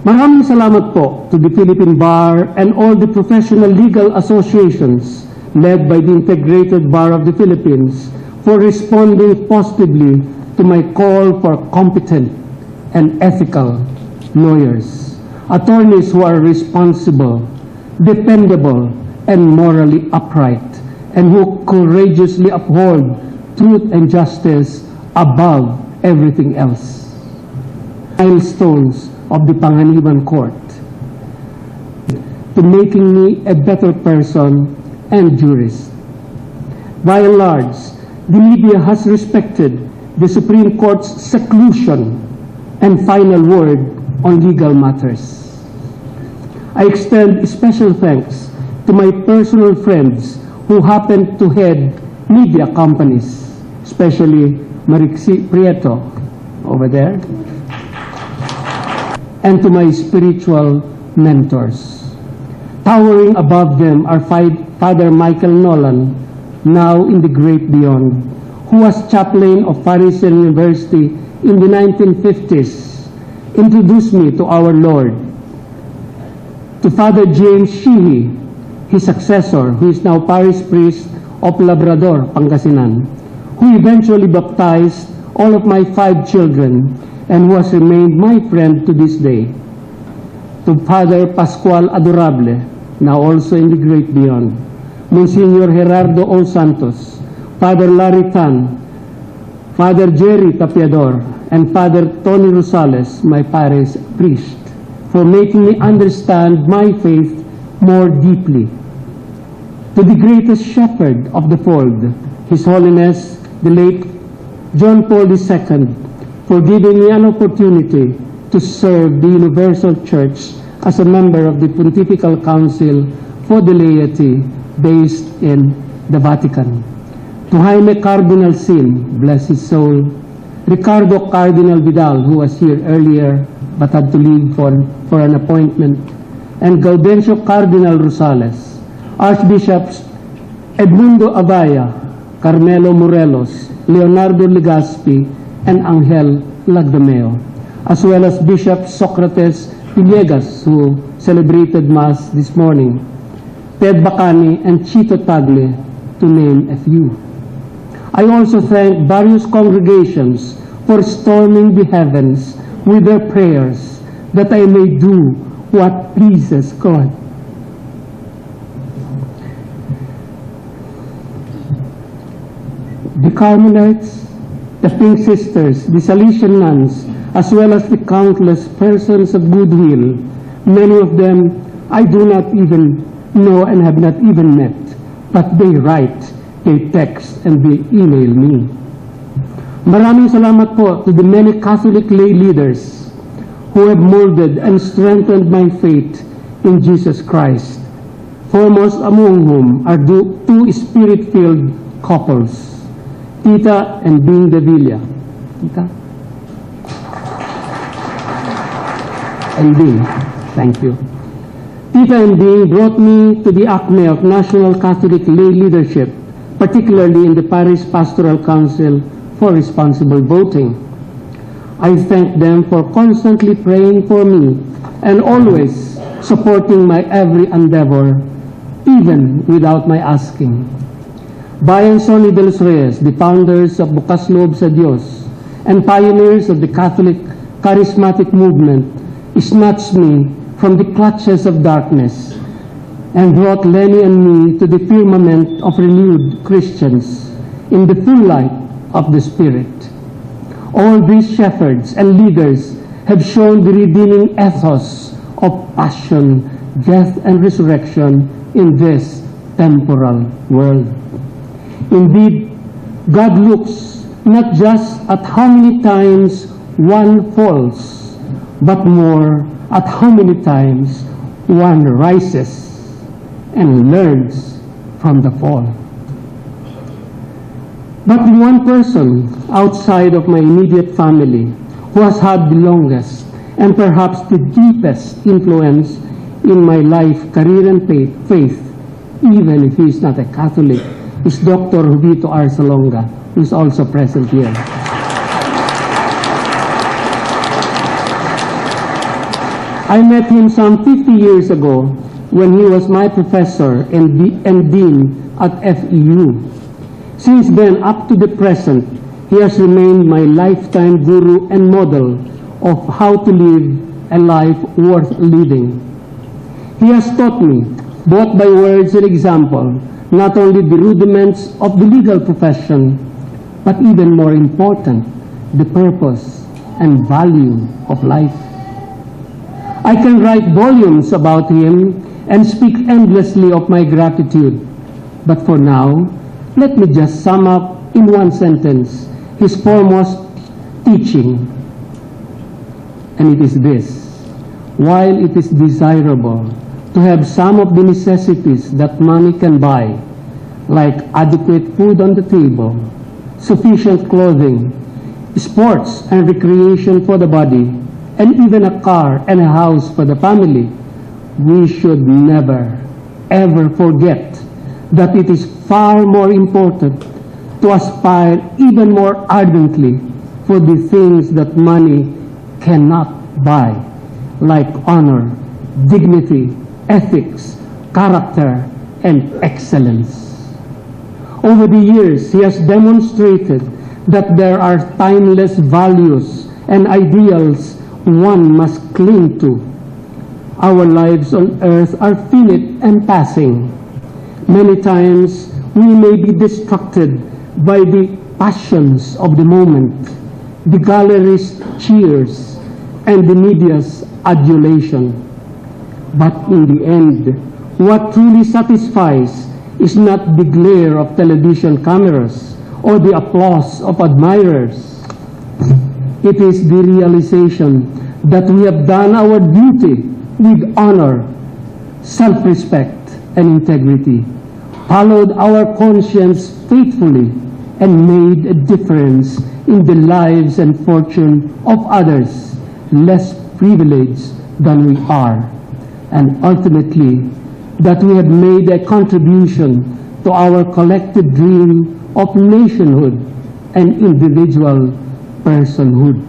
Maraming salamat po to the Philippine Bar and all the professional legal associations led by the Integrated Bar of the Philippines for responding positively to my call for competent and ethical lawyers, attorneys who are responsible, dependable, and morally upright, and who courageously uphold truth and justice above everything else. Milestones of the Panganiban Court to making me a better person and jurist. By and large, the media has respected the Supreme Court's seclusion and final word on legal matters. I extend special thanks to my personal friends who happen to head media companies, especially Marixi Prieto over there, and to my spiritual mentors. Towering above them are Father Michael Nolan, now in the great beyond, who was chaplain of Parisian University in the 1950s, introduced me to our Lord. To Father James Sheehy, his successor, who is now parish priest of Labrador, Pangasinan, who eventually baptized all of my 5 children and who has remained my friend to this day. To Father Pascual Adorable, now also in the great beyond, Monsignor Gerardo O. Santos, Father Larry Tan, Father Jerry Tapiador, and Father Tony Rosales, my parish priest, for making me understand my faith more deeply. To the greatest shepherd of the fold, His Holiness, the late John Paul II, for giving me an opportunity to serve the Universal Church as a member of the Pontifical Council for the Laity based in the Vatican. To Jaime Cardinal Sin, bless his soul, Ricardo Cardinal Vidal, who was here earlier but had to leave for an appointment, and Gaudencio Cardinal Rosales, Archbishops Edmundo Abaya, Carmelo Morelos, Leonardo Legaspi, and Angel Lagdameo, as well as Bishop Socrates Villegas, who celebrated Mass this morning, Ted Bacani, and Chito Tagle, to name a few. I also thank various congregations for storming the heavens with their prayers that I may do what pleases God. The Carmelites, the Pink Sisters, the Salesian nuns, as well as the countless persons of goodwill, many of them I do not even know and have not even met, but they write, they text, and they email me. Maraming salamat po to the many Catholic lay leaders who have molded and strengthened my faith in Jesus Christ, foremost among whom are two spirit-filled couples, Tita and Bing de Villa. Tita? And Bing, thank you. Tita and Bing brought me to the acme of National Catholic lay leadership, particularly in the Parish Pastoral Council for Responsible Voting. I thank them for constantly praying for me and always supporting my every endeavor, even without my asking. Bayan Sonny de los Reyes, the founders of Bukas Loob sa Diyos and pioneers of the Catholic charismatic movement, snatched me from the clutches of darkness and brought Lenny and me to the firmament of renewed Christians in the full light of the Spirit. All these shepherds and leaders have shown the redeeming ethos of passion, death, and resurrection in this temporal world. Indeed, God looks not just at how many times one falls, but more at how many times one rises and learns from the fall. But the one person outside of my immediate family who has had the longest and perhaps the deepest influence in my life, career, and faith, even if he is not a Catholic, is Dr. Jovito Arsalonga, who is also present here. 'Di I met him some 50 years ago when he was my professor and dean at FEU. Since then, up to the present, he has remained my lifetime guru and model of how to live a life worth living. He has taught me, both by words and example, not only the rudiments of the legal profession, but even more important, the purpose and value of life. I can write volumes about him and speak endlessly of my gratitude, but for now, let me just sum up in one sentence his foremost teaching, and it is this: while it is desirable to have some of the necessities that money can buy, like adequate food on the table, sufficient clothing, sports and recreation for the body, and even a car and a house for the family, we should never, ever forget that it is far more important to aspire even more ardently for the things that money cannot buy, like honor, dignity, ethics, character, and excellence. Over the years, he has demonstrated that there are timeless values and ideals one must cling to. Our lives on earth are finite and passing. Many times, we may be distracted by the passions of the moment, the gallery's cheers, and the media's adulation. But in the end, what truly satisfies is not the glare of television cameras or the applause of admirers. It is the realization that we have done our duty with honor, self-respect, and integrity, followed our conscience faithfully, and made a difference in the lives and fortune of others less privileged than we are, and ultimately that we have made a contribution to our collective dream of nationhood and individual personhood.